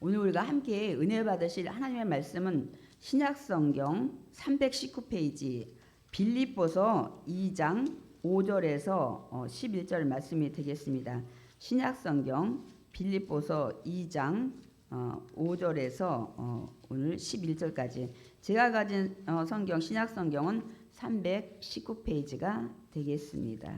오늘 우리가 함께 은혜 받으실 하나님의 말씀은 신약성경 319페이지 빌립보서 2장 5절에서 11절 말씀이 되겠습니다. 신약성경 빌립보서 2장 5절에서 오늘 11절까지 제가 가진 성경 신약성경은 319페이지가 되겠습니다.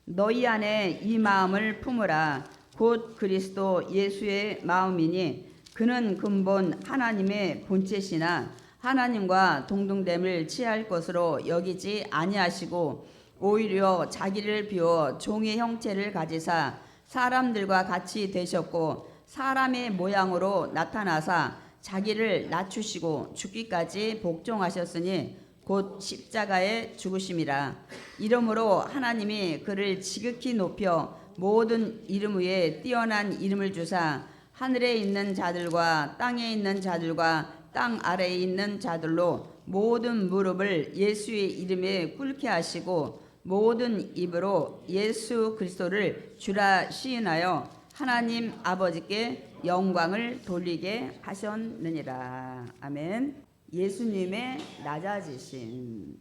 너희 안에 이 마음을 품으라. 곧 그리스도 예수의 마음이니 그는 근본 하나님의 본체시나 하나님과 동등됨을 취할 것으로 여기지 아니하시고 오히려 자기를 비워 종의 형체를 가지사 사람들과 같이 되셨고 사람의 모양으로 나타나사 자기를 낮추시고 죽기까지 복종하셨으니 곧 십자가에 죽으심이라. 이러므로 하나님이 그를 지극히 높여 모든 이름 위에 뛰어난 이름을 주사 하늘에 있는 자들과 땅에 있는 자들과 땅 아래에 있는 자들로 모든 무릎을 예수의 이름에 꿇게 하시고 모든 입으로 예수 그리스도를 주라 시인하여 하나님 아버지께 영광을 돌리게 하셨느니라. 아멘. 예수님의 낮아지심.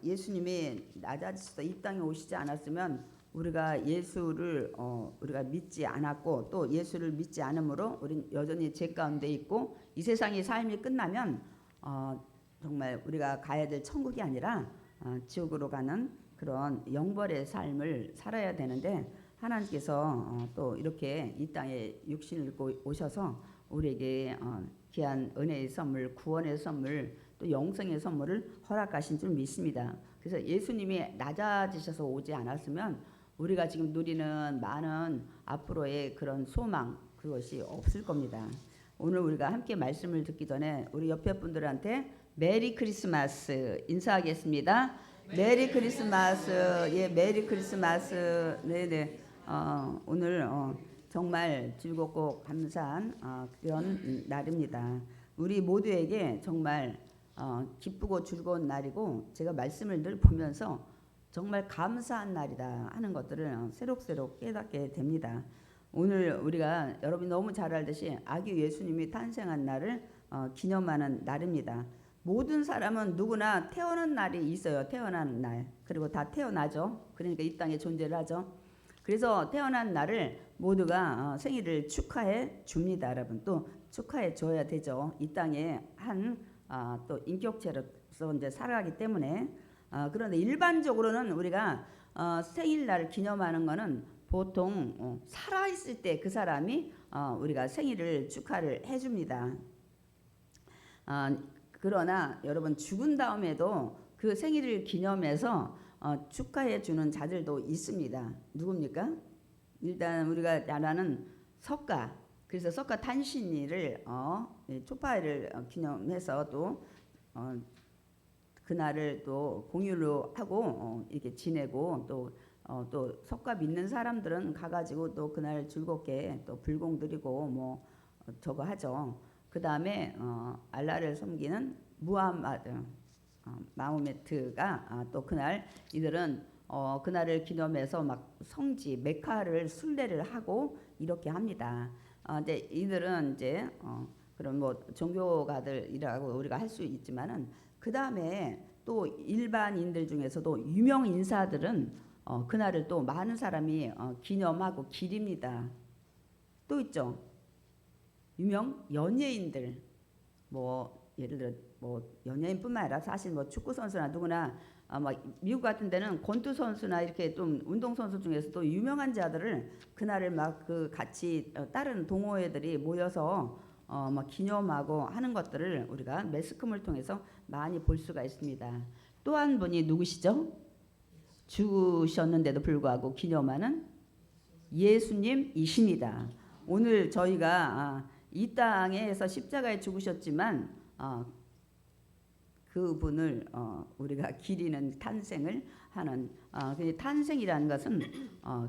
예수님이 낮아지셔서 이 땅에 오시지 않았으면 우리가 예수를 우리가 믿지 않았고 또 예수를 믿지 않으므로 우리는 여전히 죄 가운데 있고 이 세상의 삶이 끝나면 정말 우리가 가야 될 천국이 아니라 지옥으로 가는 그런 영벌의 삶을 살아야 되는데 하나님께서 또 이렇게 이 땅에 육신을 입고 오셔서 우리에게 귀한 은혜의 선물, 구원의 선물, 또 영생의 선물을 허락하신 줄 믿습니다. 그래서 예수님이 낮아지셔서 오지 않았으면 우리가 지금 누리는 많은 앞으로의 그런 소망 그것이 없을 겁니다. 오늘 우리가 함께 말씀을 듣기 전에 우리 옆에 분들한테 메리 크리스마스 인사하겠습니다. 메리 크리스마스. 예, 메리 크리스마스. 네네. 오늘 정말 즐겁고 감사한 그런 날입니다. 우리 모두에게 정말 기쁘고 즐거운 날이고 제가 말씀을 늘 보면서 정말 감사한 날이다 하는 것들을 새록새록 깨닫게 됩니다. 오늘 우리가 여러분이 너무 잘 알듯이 아기 예수님이 탄생한 날을 기념하는 날입니다. 모든 사람은 누구나 태어난 날이 있어요. 태어나는 날. 그리고 다 태어나죠. 그러니까 이 땅에 존재를 하죠. 그래서 태어난 날을 모두가 생일을 축하해 줍니다. 여러분 또 축하해 줘야 되죠. 이 땅에 한 또 인격체로서 이제 살아가기 때문에 그런데 일반적으로는 우리가 생일날을 기념하는 거는 보통 살아있을 때 그 사람이 우리가 생일을 축하를 해줍니다. 그러나 여러분 죽은 다음에도 그 생일을 기념해서 축하해 주는 자들도 있습니다. 누굽니까? 일단 우리가 나라는 석가. 그래서 석가 탄신일을 초파일을 기념해서 또 그날을 또 공휴로 하고 이렇게 지내고 또 석가 믿는 사람들은 가가지고 또 그날 즐겁게 또 불공 드리고 뭐 저거 하죠. 그 다음에 알라를 섬기는 무함마드 마호메트가 또 그날 이들은 그날을 기념해서 막 성지 메카를 순례를 하고 이렇게 합니다. 근데 이들은 이제 그런 뭐 종교가들이라고 우리가 할 수 있지만은 그 다음에 또 일반인들 중에서도 유명 인사들은 그날을 또 많은 사람이 기념하고 기립니다. 또 있죠. 유명 연예인들 뭐 예를 들어 뭐 연예인뿐만 아니라 사실 뭐 축구 선수나 누구나 막 미국 같은 데는 권투 선수나 이렇게 좀 운동 선수 중에서 또 유명한 자들을 그날을 막 그 같이 다른 동호회들이 모여서 막 기념하고 하는 것들을 우리가 매스컴을 통해서 많이 볼 수가 있습니다. 또 한 분이 누구시죠? 죽으셨는데도 불구하고 기념하는 예수님이십니다. 오늘 저희가 이 땅에서 십자가에 죽으셨지만 그분을 우리가 기리는 탄생을 하는 탄생이라는 것은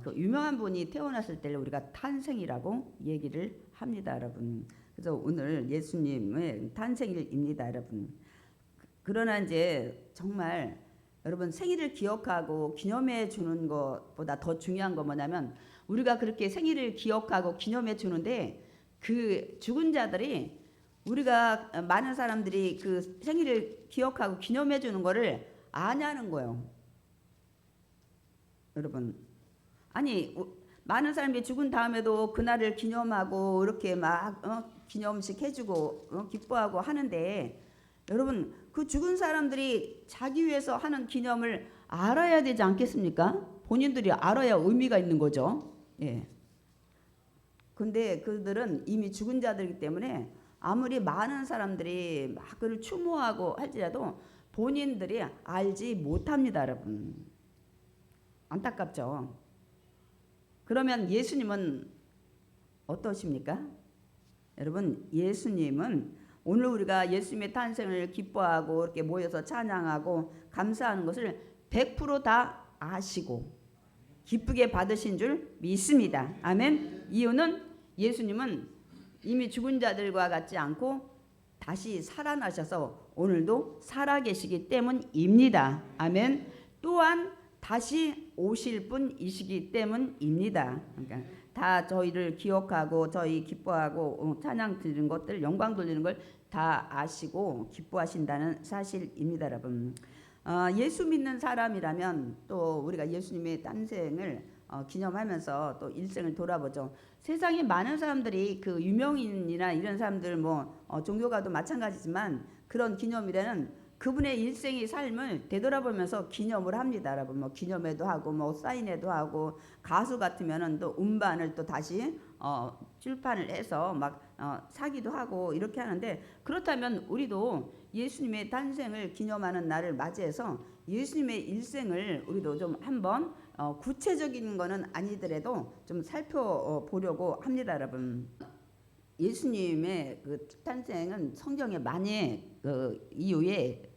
그 유명한 분이 태어났을 때를 우리가 탄생이라고 얘기를 합니다, 여러분. 그래서 오늘 예수님의 탄생일입니다, 여러분. 그러나 이제 정말 여러분 생일을 기억하고 기념해 주는 것보다 더 중요한 건 뭐냐면 우리가 그렇게 생일을 기억하고 기념해 주는데 그 죽은 자들이 우리가 많은 사람들이 그 생일을 기억하고 기념해 주는 거를 아냐는 거예요. 여러분, 아니 많은 사람들이 죽은 다음에도 그날을 기념하고 이렇게 막 기념식 해주고 기뻐하고 하는데, 여러분 그 죽은 사람들이 자기 위해서 하는 기념을 알아야 되지 않겠습니까? 본인들이 알아야 의미가 있는 거죠. 예. 근데 그들은 이미 죽은 자들이기 때문에 아무리 많은 사람들이 막 그를 추모하고 할지라도 본인들이 알지 못합니다, 여러분. 안타깝죠. 그러면 예수님은 어떠십니까? 여러분, 예수님은 오늘 우리가 예수님의 탄생을 기뻐하고 이렇게 모여서 찬양하고 감사하는 것을 100%다 아시고 기쁘게 받으신 줄 믿습니다. 아멘. 이유는 예수님은 이미 죽은 자들과 같지 않고 다시 살아나셔서 오늘도 살아계시기 때문입니다. 아멘. 또한 다시 오실 분이시기 때문입니다. 그러니까 다 저희를 기억하고 저희 기뻐하고 찬양 드리는 것들, 영광 돌리는 걸 다 아시고 기뻐하신다는 사실입니다, 여러분. 예수 믿는 사람이라면 또 우리가 예수님의誕생을 기념하면서 또 일생을 돌아보죠. 세상에 많은 사람들이 그 유명인이나 이런 사람들 종교가도 마찬가지지만 그런 기념일에는 그분의 일생의 삶을 되돌아보면서 기념을 합니다, 여러분. 기념회도 하고 사인회도 하고, 가수 같으면은 또 음반을 또 다시 출판을 해서 막 사기도 하고 이렇게 하는데, 그렇다면 우리도 예수님의 탄생을 기념하는 날을 맞이해서 예수님의 일생을 우리도 좀 한번 구체적인 거는 아니더라도 좀 살펴보려고 합니다, 여러분. 예수님의 그 탄생은 성경에 많이 그 이후에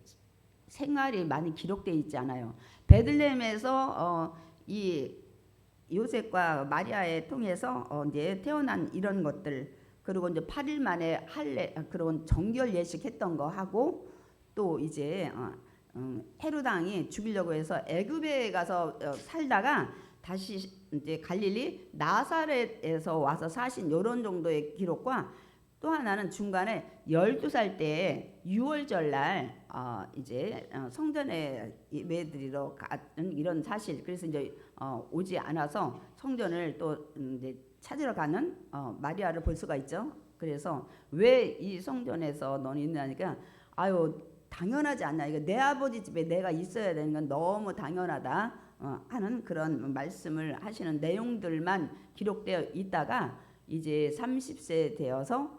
생활이 많이 기록되어 있지 않아요. 베들레헴에서 이 요셉과 마리아에 통해서 이제 태어난 이런 것들, 그리고 이제 8일 만에 그런 정결 예식했던 거 하고, 또 이제 헤롯 왕이 죽이려고 해서 애굽에 가서 살다가 다시 이제 갈릴리 나사렛에서 와서 사신 이런 정도의 기록과, 또 하나는 중간에 12살 때 6월절 날 이제 성전에 예배드리러 가는 이런 사실. 그래서 이제 오지 않아서 성전을 또 이제 찾으러 가는 마리아를 볼 수가 있죠. 그래서 왜 이 성전에서 너는 있느냐니까, 아유 당연하지 않나, 이거 내 아버지 집에 내가 있어야 되는 건 너무 당연하다 하는 그런 말씀을 하시는 내용들만 기록되어 있다가, 이제 30세 되어서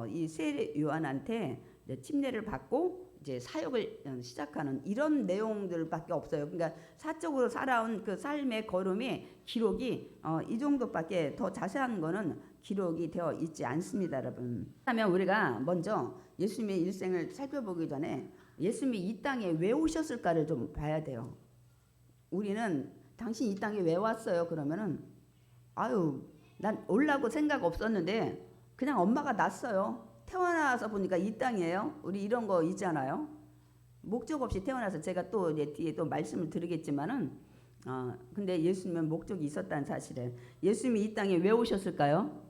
이 세례 요한한테 침례를 받고 이제 사역을 시작하는 이런 내용들밖에 없어요. 그러니까 사적으로 살아온 그 삶의 걸음이 기록이 이 정도밖에, 더 자세한 거는 기록이 되어 있지 않습니다, 여러분. 그러면 우리가 먼저 예수님의 일생을 살펴보기 전에 예수님이 이 땅에 왜 오셨을까를 좀 봐야 돼요. 우리는 당신 이 땅에 왜 왔어요? 그러면은 아유 난 올라고 생각 없었는데 그냥 엄마가 낳았어요. 태어나서 보니까 이 땅이에요. 우리 이런 거 있잖아요. 목적 없이 태어나서, 제가 또 이제 뒤에 또 말씀을 드리겠지만은 근데 예수님은 목적이 있었다는 사실을. 예수님이 이 땅에 왜 오셨을까요?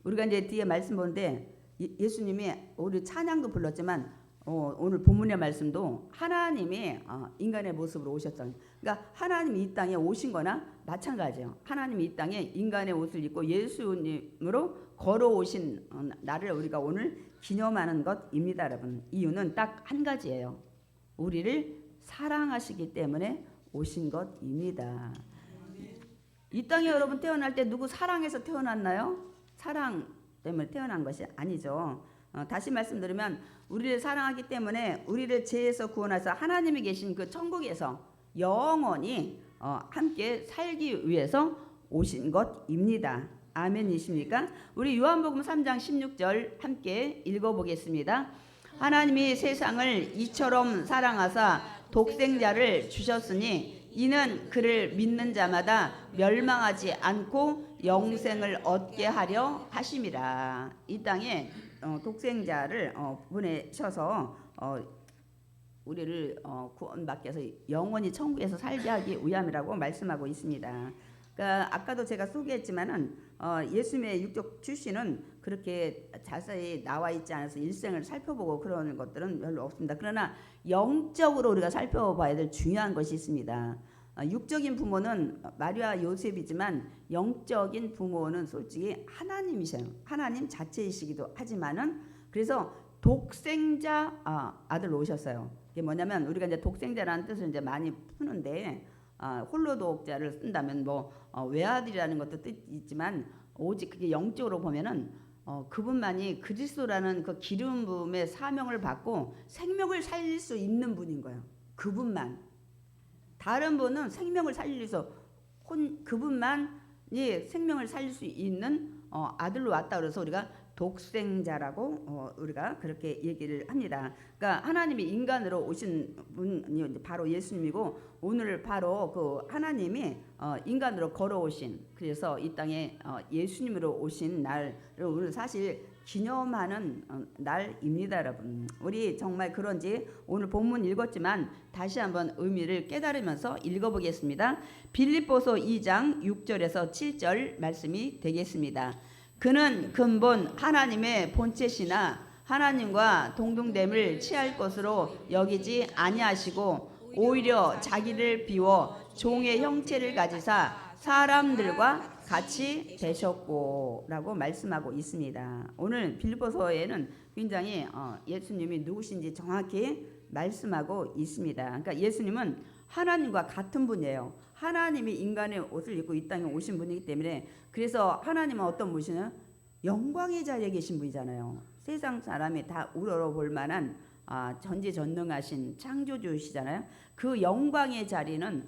우리가 이제 뒤에 말씀 보는데 예수님이 우리 찬양도 불렀지만 오늘 본문의 말씀도 하나님이 인간의 모습으로 오셨잖아요. 그러니까 하나님이 이 땅에 오신 거나 마찬가지예요. 하나님이 이 땅에 인간의 옷을 입고 예수님으로 걸어오신 날을 우리가 오늘 기념하는 것입니다, 여러분. 이유는 딱 한 가지예요. 우리를 사랑하시기 때문에 오신 것입니다. 이 땅에 여러분 태어날 때 누구 사랑해서 태어났나요? 사랑 때문에 태어난 것이 아니죠. 다시 말씀드리면 우리를 사랑하기 때문에 우리를 죄에서 구원하셔서 하나님이 계신 그 천국에서 영원히 함께 살기 위해서 오신 것입니다. 아멘이십니까? 우리 요한복음 3장 16절 함께 읽어보겠습니다. 하나님이 세상을 이처럼 사랑하사 독생자를 주셨으니 이는 그를 믿는 자마다 멸망하지 않고 영생을 얻게 하려 하심이라. 이 땅에 독생자를 보내셔서 우리를 구원받게 해서 영원히 천국에서 살게 하기 위함이라고 말씀하고 있습니다. 그러니까 아까도 제가 소개했지만은 예수님의 육적 출신은 그렇게 자세히 나와 있지 않아서 일생을 살펴보고 그런 것들은 별로 없습니다. 그러나 영적으로 우리가 살펴봐야 될 중요한 것이 있습니다. 육적인 부모는 마리아 요셉이지만 영적인 부모는 솔직히 하나님이세요. 하나님 자체이시기도 하지만은 그래서 독생자 아들 오셨어요. 이게 뭐냐면 우리가 이제 독생자라는 뜻을 이제 많이 푸는데 홀로 독자를 쓴다면 뭐 외아들이라는 것도 뜻 있지만 오직 그게 영적으로 보면은 그분만이 그리스도라는 그 기름 부음의 사명을 받고 생명을 살릴 수 있는 분인 거예요. 그분만. 다른 분은 생명을 살릴 수 그분만이 생명을 살릴 수 있는 아들로 왔다 그래서 우리가 독생자라고 우리가 그렇게 얘기를 합니다. 그러니까 하나님이 인간으로 오신 분이 바로 예수님이고 오늘 바로 그 하나님이 인간으로 걸어오신 그래서 이 땅에 예수님으로 오신 날을 오늘 사실 기념하는 날입니다, 여러분. 우리 정말 그런지 오늘 본문 읽었지만 다시 한번 의미를 깨달으면서 읽어보겠습니다. 빌립보서 2장 6절에서 7절 말씀이 되겠습니다. 그는 근본 하나님의 본체시나 하나님과 동등됨을 취할 것으로 여기지 아니하시고 오히려 자기를 비워 종의 형체를 가지사 사람들과 같이 되셨고 라고 말씀하고 있습니다. 오늘 빌립보서에는 굉장히 예수님이 누구신지 정확히 말씀하고 있습니다. 그러니까 예수님은 하나님과 같은 분이에요. 하나님이 인간의 옷을 입고 이 땅에 오신 분이기 때문에 그래서 하나님은 어떤 분이시냐? 영광의 자리에 계신 분이잖아요. 세상 사람이 다 우러러볼 만한 전지전능하신 창조주시잖아요. 그 영광의 자리는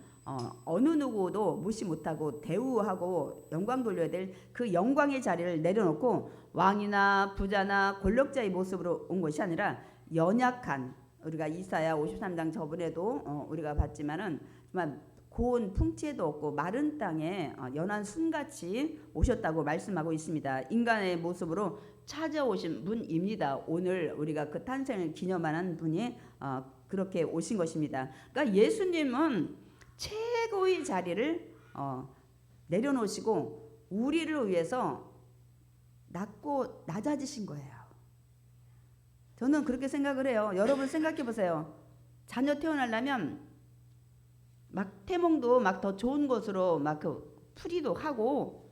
어느 누구도 무시 못하고 대우하고 영광 돌려야 될 그 영광의 자리를 내려놓고 왕이나 부자나 권력자의 모습으로 온 것이 아니라 연약한 우리가 이사야 53장 저번에도 우리가 봤지만은 정말 고운 풍채도 없고 마른 땅에 연한 순같이 오셨다고 말씀하고 있습니다. 인간의 모습으로 찾아오신 분입니다. 오늘 우리가 그 탄생을 기념하는 분이 그렇게 오신 것입니다. 그러니까 예수님은 최고의 자리를 내려놓으시고 우리를 위해서 낮아지신 거예요. 저는 그렇게 생각을 해요. 여러분 생각해 보세요. 자녀 태어나려면 막 태몽도 막 더 좋은 것으로 막 그 풀이도 하고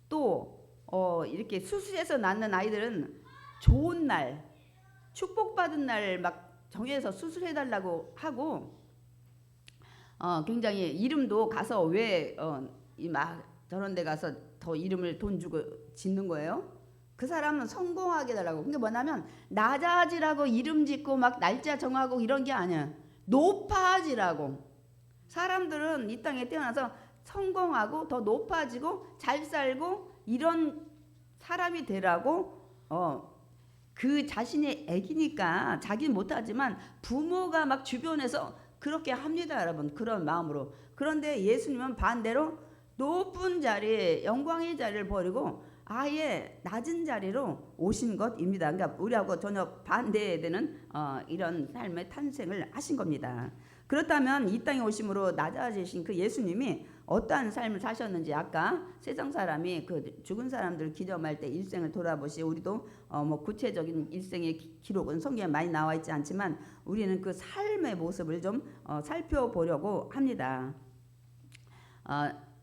또 이렇게 수술해서 낳는 아이들은 좋은 날 축복받은 날 막 정해서 수술해달라고 하고 굉장히 이름도 가서 왜 막 저런 데 가서 더 이름을 돈 주고 짓는 거예요? 그 사람은 성공하게 해달라고. 그게 뭐냐면 낮아지라고 이름 짓고 막 날짜 정하고 이런 게 아니야. 높아지라고. 사람들은 이 땅에 태어나서 성공하고 더 높아지고 잘 살고 이런 사람이 되라고 그 자신의 애기니까 자기는 못하지만 부모가 막 주변에서 그렇게 합니다, 여러분. 그런 마음으로. 그런데 예수님은 반대로 높은 자리, 영광의 자리를 버리고 아예 낮은 자리로 오신 것입니다. 그러니까 우리하고 전혀 반대되는 이런 삶의 탄생을 하신 겁니다. 그렇다면 이 땅에 오심으로 낮아지신 그 예수님이 어떠한 삶을 사셨는지 아까 세상 사람이 그 죽은 사람들 기념할 때 일생을 돌아보시 우리도 뭐 구체적인 일생의 기록은 성경에 많이 나와 있지 않지만 우리는 그 삶의 모습을 좀 살펴보려고 합니다.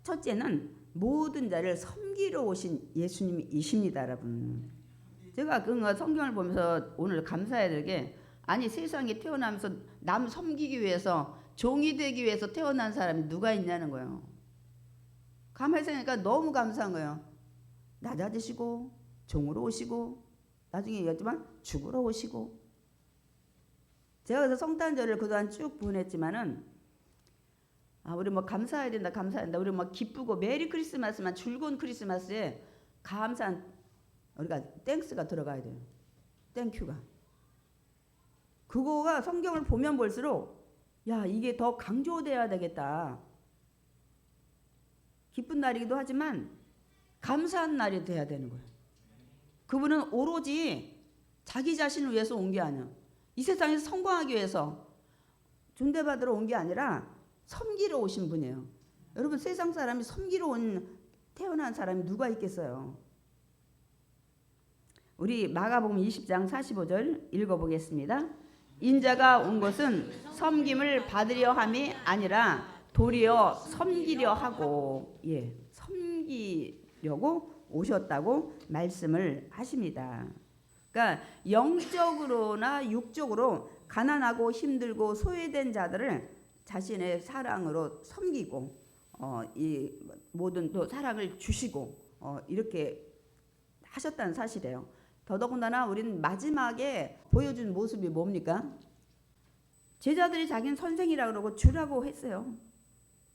첫째는 모든 자를 섬기러 오신 예수님이십니다, 여러분. 제가 그 성경을 보면서 오늘 감사해야 될 게 아니 세상에 태어나면서 남 섬기기 위해서 종이 되기 위해서 태어난 사람이 누가 있냐는 거예요. 가만히 생각하니까 너무 감사한 거예요. 낮아지시고 종으로 오시고 나중에 얘기했지만 죽으러 오시고 제가 그래서 성탄절을 그동안 쭉 보냈지만은 우리 뭐 감사해야 된다 감사한다 우리 뭐 기쁘고 메리 크리스마스만 즐거운 크리스마스에 감사한 우리가 땡스가 들어가야 돼요. 땡큐가 그거가 성경을 보면 볼수록 야 이게 더 강조돼야 되겠다. 기쁜 날이기도 하지만 감사한 날이 돼야 되는 거예요. 그분은 오로지 자기 자신을 위해서 온 게 아니야. 이 세상에서 성공하기 위해서 존대받으러 온 게 아니라 섬기러 오신 분이에요. 여러분 세상 사람이 섬기러 태어난 사람이 누가 있겠어요? 우리 마가복음 20장 45절 읽어보겠습니다. 인자가 온 것은 섬김을 받으려 함이 아니라 도리어 섬기려 하고, 섬기려고 오셨다고 말씀을 하십니다. 그러니까 영적으로나 육적으로 가난하고 힘들고 소외된 자들을 자신의 사랑으로 섬기고 이 모든 또 사랑을 주시고 이렇게 하셨다는 사실이에요. 더더군다나 우리는 마지막에 보여준 모습이 뭡니까? 제자들이 자기는 선생이라고 그러고 주라고 했어요.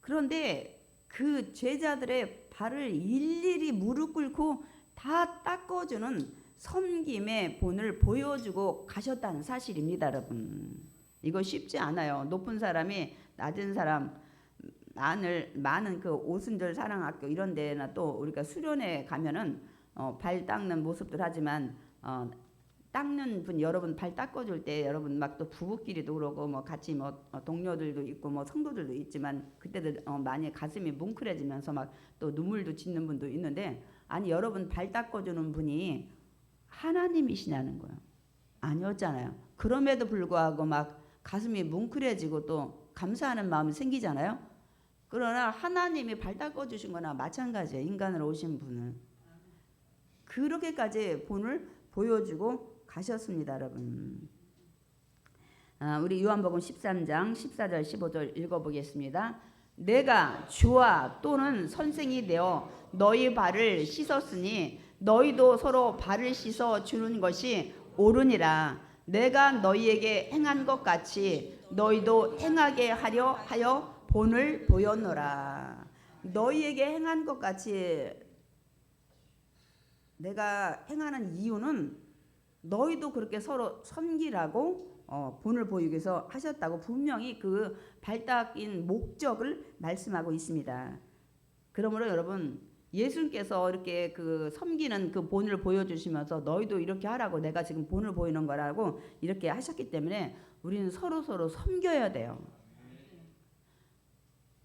그런데 그 제자들의 발을 일일이 무릎 꿇고 다 닦아주는 섬김의 본을 보여주고 가셨다는 사실입니다, 여러분. 이거 쉽지 않아요. 높은 사람이 낮은 사람, 많은 그 오순절 사랑학교 이런 데나 또 우리가 수련회 가면은 발 닦는 모습들 하지만 닦는 분 여러분 발 닦아줄 때 여러분 막 또 부부끼리도 그러고 뭐 같이 뭐 동료들도 있고 뭐 성도들도 있지만 그때도 많이 가슴이 뭉클해지면서 막 또 눈물도 짓는 분도 있는데 아니 여러분 발 닦아주는 분이 하나님이시냐는 거예요. 아니었잖아요. 그럼에도 불구하고 막 가슴이 뭉클해지고 또 감사하는 마음이 생기잖아요. 그러나 하나님이 발 닦아주신 거나 마찬가지예요. 인간으로 오신 분은. 그렇게까지 본을 보여주고 가셨습니다, 여러분. 우리 요한복음 13장 14절 15절 읽어보겠습니다. 내가 주와 또는 선생이 되어 너희 발을 씻었으니 너희도 서로 발을 씻어 주는 것이 옳으니라. 내가 너희에게 행한 것 같이 너희도 행하게 하려 하여 본을 보였노라. 너희에게 행한 것 같이 내가 행하는 이유는 너희도 그렇게 서로 섬기라고 본을 보이기 위해서 하셨다고 분명히 그 발닦인 목적을 말씀하고 있습니다. 그러므로 여러분 예수님께서 이렇게 그 섬기는 그 본을 보여주시면서 너희도 이렇게 하라고 내가 지금 본을 보이는 거라고 이렇게 하셨기 때문에 우리는 서로 섬겨야 돼요.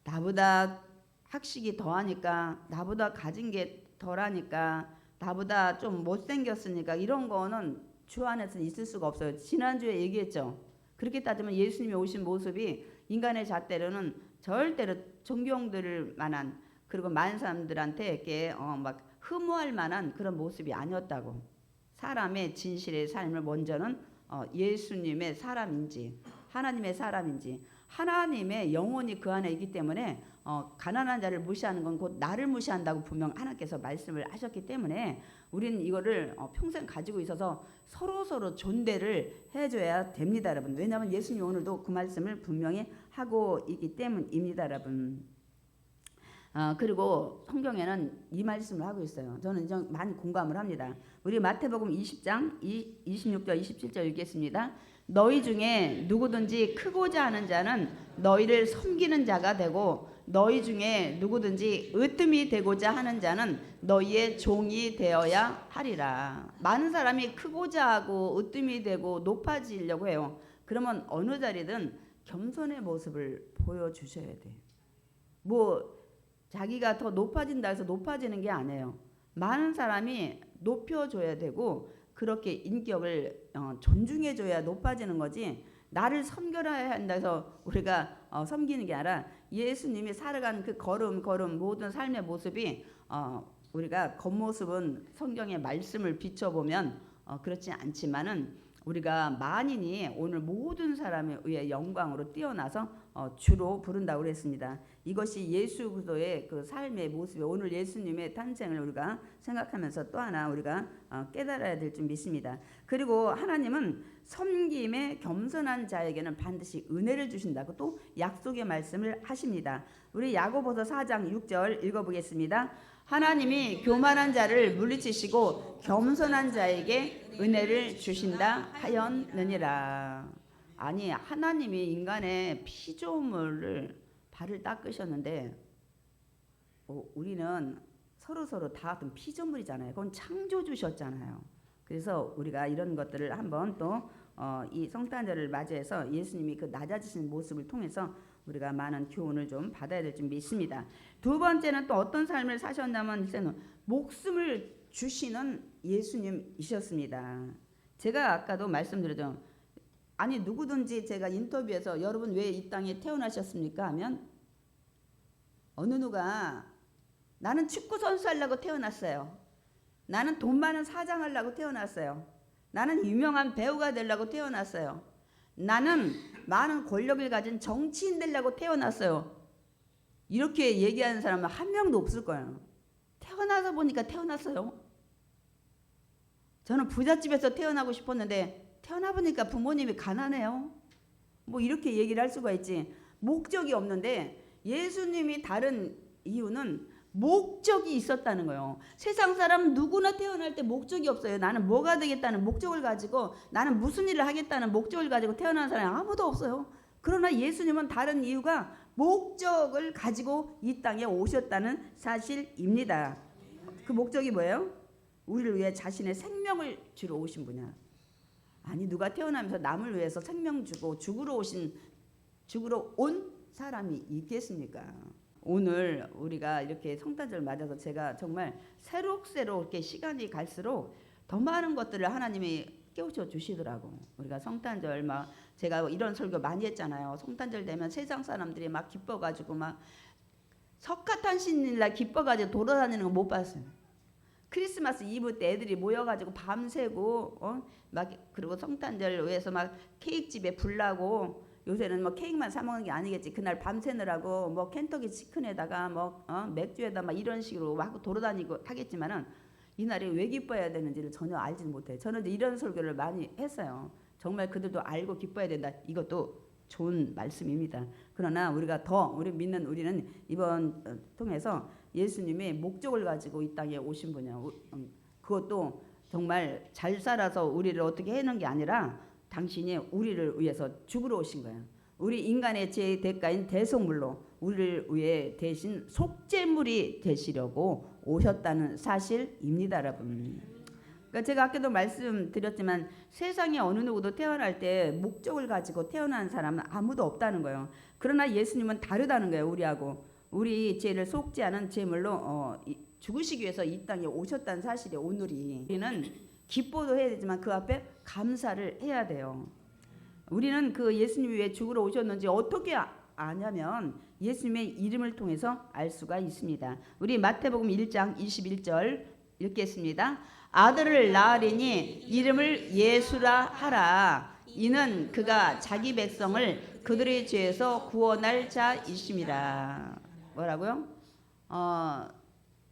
나보다 학식이 더하니까 나보다 가진 게 덜하니까 나보다 좀 못생겼으니까 이런 거는 주 안에서는 있을 수가 없어요. 지난주에 얘기했죠. 그렇게 따지면 예수님이 오신 모습이 인간의 잣대로는 절대로 존경들 만한 그리고 많은 사람들한테 이렇게 막 흠모할 만한 그런 모습이 아니었다고. 사람의 진실의 삶을 먼저는 예수님의 사람인지 하나님의 사람인지 하나님의 영혼이 그 안에 있기 때문에 가난한 자를 무시하는 건 곧 나를 무시한다고 분명 하나님께서 말씀을 하셨기 때문에 우리는 이거를 평생 가지고 있어서 서로 존대를 해줘야 됩니다, 여러분. 왜냐하면 예수님 오늘도 그 말씀을 분명히 하고 있기 때문입니다, 여러분. 그리고 성경에는 이 말씀을 하고 있어요. 저는 좀 많이 공감을 합니다. 우리 마태복음 20장 26절 27절 읽겠습니다. 너희 중에 누구든지 크고자 하는 자는 너희를 섬기는 자가 되고 너희 중에 누구든지 으뜸이 되고자 하는 자는 너희의 종이 되어야 하리라. 많은 사람이 크고자 하고 으뜸이 되고 높아지려고 해요. 그러면 어느 자리든 겸손의 모습을 보여주셔야 돼. 자기가 더 높아진다 해서 높아지는 게 아니에요. 많은 사람이 높여줘야 되고 그렇게 인격을 존중해줘야 높아지는 거지. 나를 섬겨야 한다 해서 우리가 섬기는 게 아니라 예수님이 살아간 그 걸음 모든 삶의 모습이 우리가 겉모습은 성경의 말씀을 비춰보면 그렇지 않지만은 우리가 만인이 오늘 모든 사람에 의해 영광으로 뛰어나서 주로 부른다고 그랬습니다. 이것이 예수 그리스도의 그 삶의 모습이 오늘 예수님의 탄생을 우리가 생각하면서 또 하나 우리가 깨달아야 될 줄 믿습니다. 그리고 하나님은 섬김에 겸손한 자에게는 반드시 은혜를 주신다고 또 약속의 말씀을 하십니다. 우리 야고보서 4장 6절 읽어보겠습니다. 하나님이 교만한 자를 물리치시고 겸손한 자에게 은혜를 주신다 하였느니라. 아니 하나님이 인간의 피조물을 발을 닦으셨는데 우리는 서로 다 같은 피조물이잖아요. 그건 창조주셨잖아요. 그래서 우리가 이런 것들을 한번 또 이 성탄절을 맞이해서 예수님이 그 낮아지신 모습을 통해서 우리가 많은 교훈을 좀 받아야 될 줄 믿습니다. 두 번째는 또 어떤 삶을 사셨냐면 이제는 목숨을 주시는 예수님이셨습니다. 제가 아까도 말씀드렸죠. 아니 누구든지 제가 인터뷰에서 여러분 왜 이 땅에 태어나셨습니까 하면 어느 누가 나는 축구 선수 하려고 태어났어요. 나는 돈 많은 사장 하려고 태어났어요. 나는 유명한 배우가 되려고 태어났어요. 나는 많은 권력을 가진 정치인 되려고 태어났어요. 이렇게 얘기하는 사람은 한 명도 없을 거예요. 태어나서 보니까 태어났어요. 저는 부잣집에서 태어나고 싶었는데 태어나 보니까 부모님이 가난해요. 뭐 이렇게 얘기를 할 수가 있지. 목적이 없는데 예수님이 다른 이유는 목적이 있었다는 거예요. 세상 사람 누구나 태어날 때 목적이 없어요. 나는 뭐가 되겠다는 목적을 가지고, 나는 무슨 일을 하겠다는 목적을 가지고 태어난 사람이 아무도 없어요. 그러나 예수님은 다른 이유가 목적을 가지고 이 땅에 오셨다는 사실입니다. 그 목적이 뭐예요? 우리를 위해 자신의 생명을 주러 오신 분이야. 아니 누가 태어나면서 남을 위해서 생명 주고 죽으러 온 사람이 있겠습니까? 오늘 우리가 이렇게 성탄절 맞아서 제가 정말 새록새록 이렇게 시간이 갈수록 더 많은 것들을 하나님이 깨우쳐 주시더라고. 우리가 성탄절 막 제가 이런 설교 많이 했잖아요. 성탄절 되면 세상 사람들이 막 기뻐가지고 막 석가탄신일날 기뻐가지고 돌아다니는 거 못 봤어요. 크리스마스 이브 때 애들이 모여가지고 밤새고 막 그리고 성탄절 위해서 막 케이크 집에 불나고, 요새는 뭐 케이크만 사 먹는 게 아니겠지. 그날 밤새느라고 뭐 켄터키 치킨에다가 뭐 맥주에다 막 이런 식으로 막 돌아다니고 하겠지만은 이날이 왜 기뻐해야 되는지를 전혀 알지는 못해요. 저는 이제 이런 설교를 많이 했어요. 정말 그들도 알고 기뻐해야 된다. 이것도 좋은 말씀입니다. 그러나 우리가 더 우리는 이번 통해서 예수님의 목적을 가지고 이 땅에 오신 분이야. 그것도 정말 잘 살아서 우리를 어떻게 해놓은 게 아니라 당신이 우리를 위해서 죽으러 오신 거예요. 우리 인간의 죄의 대가인 대속물로 우리를 위해 대신 속죄물이 되시려고 오셨다는 사실입니다, 여러분. 그러니까 제가 아까도 말씀드렸지만 세상에 어느 누구도 태어날 때 목적을 가지고 태어난 사람은 아무도 없다는 거예요. 그러나 예수님은 다르다는 거예요, 우리하고. 우리 죄를 속죄하는 제물로 죽으시기 위해서 이 땅에 오셨다는 사실이 오늘이. 우리는 기뻐도 해야 되지만 그 앞에 감사를 해야 돼요. 우리는 그 예수님이 왜 죽으러 오셨는지 어떻게 아냐면 예수님의 이름을 통해서 알 수가 있습니다. 우리 마태복음 1장 21절 읽겠습니다. 아들을 낳으리니 이름을 예수라 하라. 이는 그가 자기 백성을 그들의 죄에서 구원할 자이심이라. 뭐라고요?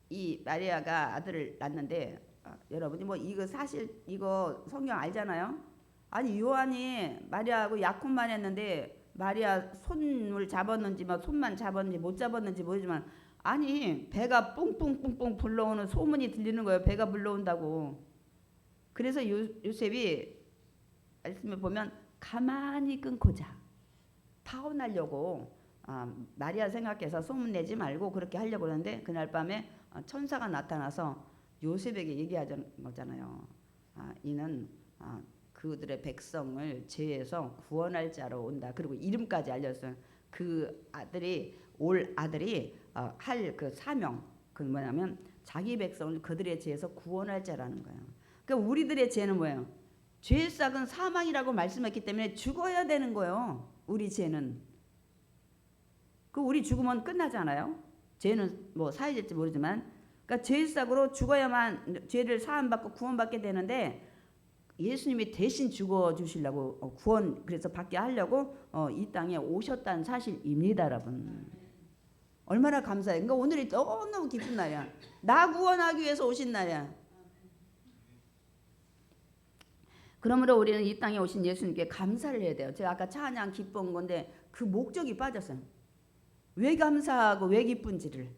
이 마리아가 아들을 낳는데 여러분이 뭐 이거 사실 이거 성경 알잖아요. 아니 요한이 마리아하고 약혼만 했는데 마리아 손을 잡았는지 막 손만 잡았는지 못 잡았는지 모르지만 아니 배가 뿡뿡뿡뿡 불러오는 소문이 들리는 거예요. 배가 불러온다고. 그래서 요셉이 말씀에 보면 가만히 끊고 자. 타원하려고 마리아 생각해서 소문내지 말고 그렇게 하려고 그러는데 그날 밤에 천사가 나타나서 요셉에게 얘기하는 거잖아요. 이는 그들의 백성을 죄에서 구원할 자로 온다. 그리고 이름까지 알렸어요. 그 아들이 할 그 사명 그 뭐냐면 자기 백성을 그들의 죄에서 구원할 자라는 거예요. 그러니까 우리들의 죄는 뭐예요? 죄의 싹은 사망이라고 말씀했기 때문에 죽어야 되는 거예요. 우리 죄는. 그 우리 죽으면 끝나잖아요. 죄는 뭐 사해질지 모르지만, 그러니까 죄의 싹으로 죽어야만 죄를 사함받고 구원받게 되는데 예수님이 대신 죽어 주시려고 구원 그래서 받게 하려고 이 땅에 오셨다는 사실입니다, 여러분. 얼마나 감사해. 그러니까 오늘이 너무너무 기쁜 날이야. 나 구원하기 위해서 오신 날이야. 그러므로 우리는 이 땅에 오신 예수님께 감사를 해야 돼요. 제가 아까 찬양 기쁜 건데 그 목적이 빠졌어요. 왜 감사하고 왜 기쁜지를.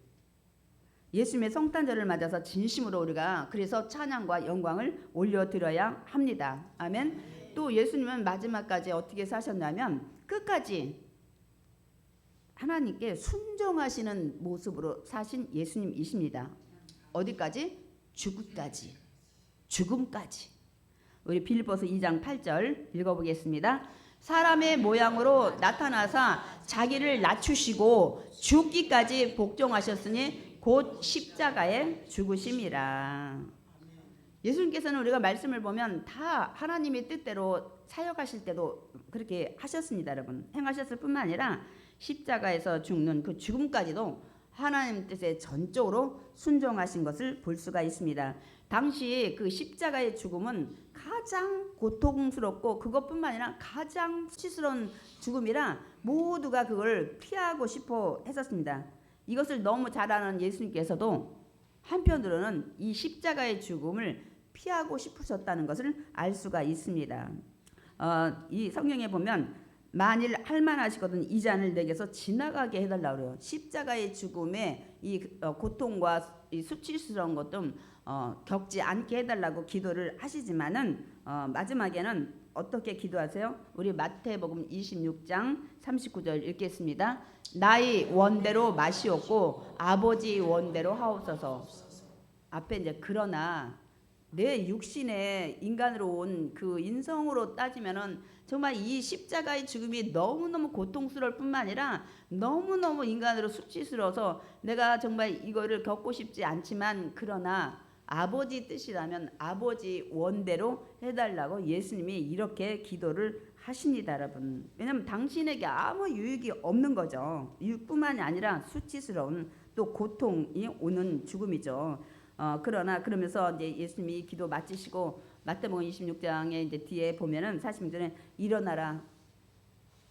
예수님의 성탄절을 맞아서 진심으로 우리가 그래서 찬양과 영광을 올려드려야 합니다. 아멘. 또 예수님은 마지막까지 어떻게 사셨냐면 끝까지 하나님께 순종하시는 모습으로 사신 예수님이십니다. 어디까지? 죽음까지. 우리 빌립보서 2장 8절 읽어보겠습니다. 사람의 모양으로 나타나사 자기를 낮추시고 죽기까지 복종하셨으니 곧 십자가에 죽으심이라. 예수님께서는 우리가 말씀을 보면 다 하나님의 뜻대로 사역하실 때도 그렇게 하셨습니다, 여러분. 행하셨을 뿐만 아니라 십자가에서 죽는 그 죽음까지도 하나님 뜻에 전적으로 순종하신 것을 볼 수가 있습니다. 당시 그 십자가의 죽음은 가장 고통스럽고 그것뿐만 아니라 가장 수치스러운 죽음이라 모두가 그걸 피하고 싶어 했었습니다. 이것을 너무 잘 아는 예수님께서도 한편으로는 이 십자가의 죽음을 피하고 싶으셨다는 것을 알 수가 있습니다. 이 성경에 보면 만일 할만하시거든 이 잔을 내게서 지나가게 해달라고 그래요. 십자가의 죽음에 이 고통과 이 수치스러운 것도 겪지 않게 해달라고 기도를 하시지만은 마지막에는 어떻게 기도하세요? 우리 마태복음 26장 39절 읽겠습니다. 나의 원대로 마시옵고 아버지 원대로 하옵소서. 앞에 이제 그러나 내 육신의 인간으로 온 그 인성으로 따지면은 정말 이 십자가의 죽음이 너무너무 고통스러울 뿐만 아니라 너무너무 인간으로 수치스러워서 내가 정말 이거를 겪고 싶지 않지만 그러나 아버지 뜻이라면 아버지 원대로 해달라고 예수님이 이렇게 기도를 하십니다, 여러분. 왜냐하면 당신에게 아무 유익이 없는 거죠. 유익뿐만이 아니라 수치스러운 또 고통이 오는 죽음이죠. 그러나 그러면서 이제 예수님이 기도 마치시고 마태복음 26장에 이제 뒤에 보면은 40절에 일어나라.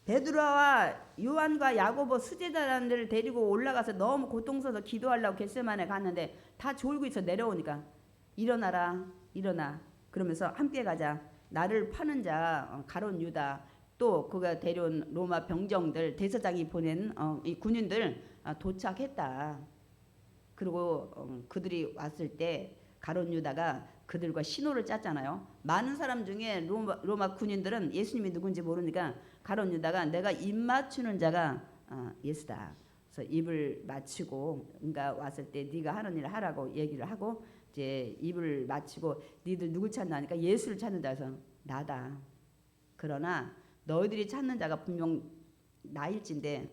베드로와 요한과 야고보 수제자들을 데리고 올라가서 너무 고통스러워서 기도하려고 겟세마네 갔는데 다 졸고 있어. 내려오니까 일어나라, 일어나. 그러면서 함께 가자. 나를 파는 자 가룟 유다 또 그가 데려온 로마 병정들 대제사장이 보낸 이 군인들 도착했다. 그리고 그들이 왔을 때 가룟 유다가 그들과 신호를 짰잖아요. 많은 사람 중에 로마 군인들은 예수님이 누군지 모르니까 가룟 유다가 내가 입 맞추는 자가 예수다. 그래서 입을 맞추고 그러니까 왔을 때 네가 하는 일을 하라고 얘기를 하고 이제 입을 맞추고 니들 누굴 찾나 하니까 예수를 찾는 자에서 나다. 그러나 너희들이 찾는 자가 분명 나일진데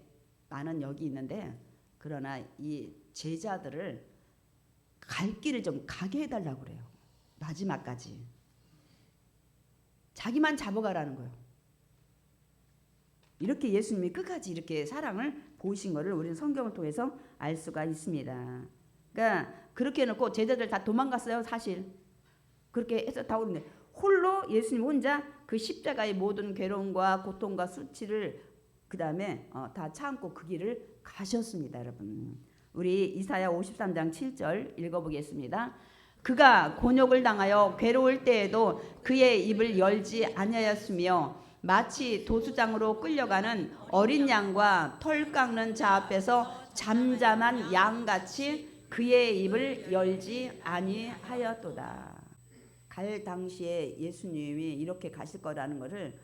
나는 여기 있는데 그러나 이 제자들을 갈 길을 좀 가게 해달라고 그래요. 마지막까지. 자기만 잡아가라는 거예요. 이렇게 예수님이 끝까지 이렇게 사랑을 보이신 것을 우리는 성경을 통해서 알 수가 있습니다. 그러니까 그렇게 해놓고 제자들 다 도망갔어요. 사실. 그렇게 해서 다 오는데 홀로 예수님 혼자 그 십자가의 모든 괴로움과 고통과 수치를 그 다음에 다 참고 그 길을 가셨습니다. 여러분. 우리 이사야 53장 7절 읽어보겠습니다. 그가 곤욕을 당하여 괴로울 때에도 그의 입을 열지 아니하였으며 마치 도수장으로 끌려가는 어린 양과 털 깎는 자 앞에서 잠잠한 양같이 그의 입을 열지 아니하였도다. 갈 당시에 예수님이 이렇게 가실 거라는 것을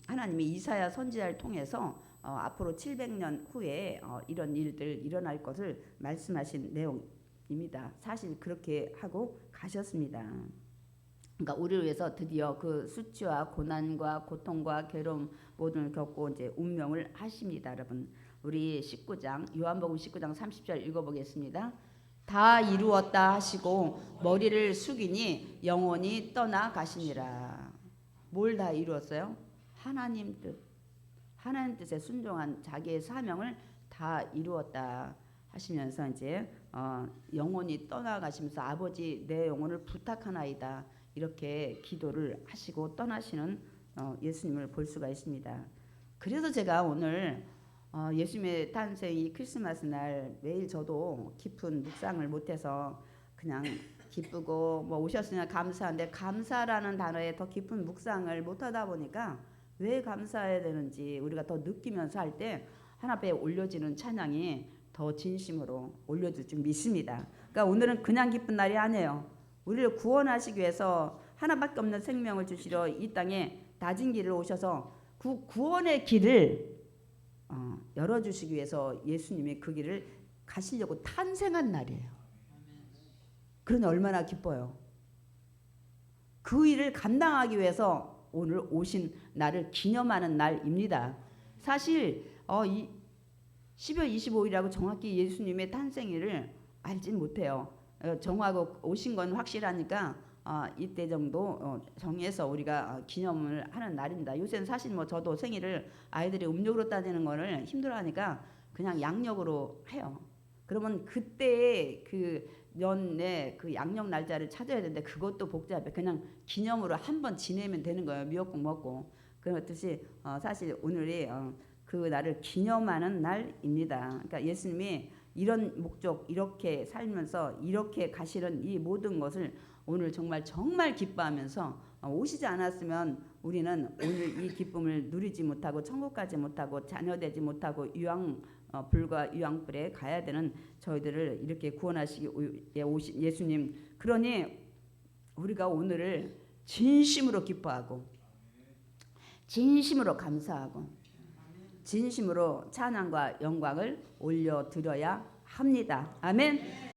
하나님이 이사야 선지자를 통해서 앞으로 700년 후에 이런 일들 일어날 것을 말씀하신 내용입니다. 사실 그렇게 하고 가셨습니다. 그러니까 우리를 위해서 드디어 그 수치와 고난과 고통과 괴로움 모든을 겪고 이제 운명을 하십니다, 여러분. 우리 19장 요한복음 19장 30절 읽어보겠습니다. 다 이루었다 하시고 머리를 숙이니 영원히 떠나가시니라. 뭘 다 이루었어요? 하나님 뜻. 하나님 뜻에 순종한 자기의 사명을 다 이루었다 하시면서 이제 영원히 떠나가시면서 아버지 내 영혼을 부탁하나이다 이렇게 기도를 하시고 떠나시는 예수님을 볼 수가 있습니다. 그래서 제가 오늘 예수님의 탄생이 크리스마스 날 매일 저도 깊은 묵상을 못해서 그냥 기쁘고 뭐 오셨으면 감사한데 감사라는 단어에 더 깊은 묵상을 못하다 보니까 왜 감사해야 되는지 우리가 더 느끼면서 할 때 하나님께 올려지는 찬양이 더 진심으로 올려질 줄 믿습니다. 그러니까 오늘은 그냥 기쁜 날이 아니에요. 우리를 구원하시기 위해서 하나밖에 없는 생명을 주시려 이 땅에 낮은 길을 오셔서 그 구원의 길을 열어주시기 위해서 예수님이 그 길을 가시려고 탄생한 날이에요. 그러니 얼마나 기뻐요. 그 일을 감당하기 위해서 오늘 오신 날을 기념하는 날입니다. 사실 이 12월 25일이라고 정확히 예수님의 탄생일을 알진 못해요. 정하고 오신 건 확실하니까 이때 정도 정해서 우리가 기념을 하는 날입니다. 요새는 사실 뭐 저도 생일을 아이들이 음력으로 따지는 거를 힘들어하니까 그냥 양력으로 해요. 그러면 그때의 그 년에 그 양력 날짜를 찾아야 되는데 그것도 복잡해. 그냥 기념으로 한번 지내면 되는 거예요. 미역국 먹고. 그렇듯이 사실 오늘이 그 날을 기념하는 날입니다. 그러니까 예수님이 이런 목적, 이렇게 살면서 이렇게 가시는 이 모든 것을 오늘 정말 기뻐하면서 오시지 않았으면 우리는 오늘 이 기쁨을 누리지 못하고 천국 가지 못하고 자녀되지 못하고 불과 유황불에 가야 되는 저희들을 이렇게 구원하시기 오신 예수님. 그러니 우리가 오늘을 진심으로 기뻐하고 진심으로 감사하고 진심으로 찬양과 영광을 올려드려야 합니다. 아멘.